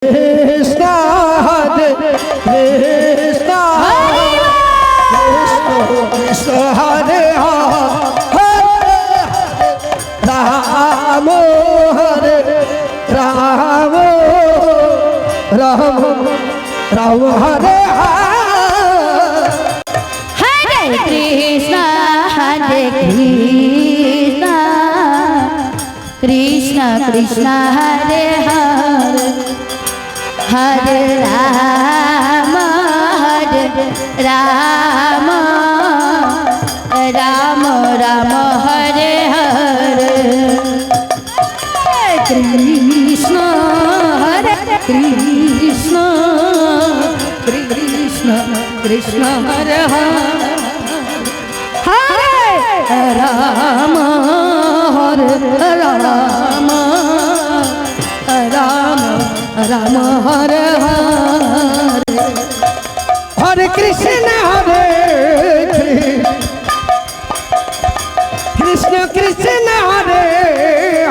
Krishna Hare Krishna Krishna Hare Hare Rama Hare Rama Rama Rama Hare Hare Krishna Krishna Krishna Hare Hare Hare Rama Rama Rama Rama Hare Hare Krishna Hare Krishna Krishna Krishna Hare Hare Rama Hare Rama Rama Rama Hare Hare Hare Krishna Hare Krishna Krishna Hare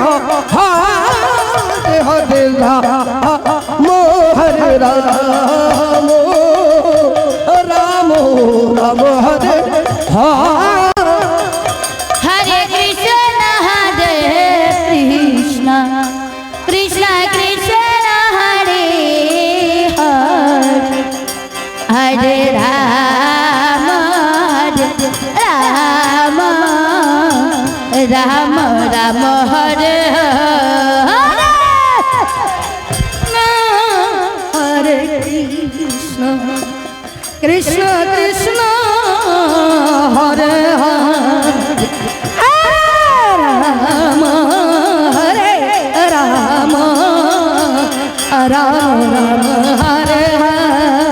Hare Hare Rama Hare Rama Rama Rama Hare Hare Hare Krishna Hare Krishna Krishna Krishna Hare Hare Hare Rama Rama Rama Rama Hare Hare Krishna Krishna Krishna Hare Hare Rama Hare Rama Rama Rama Hare Hare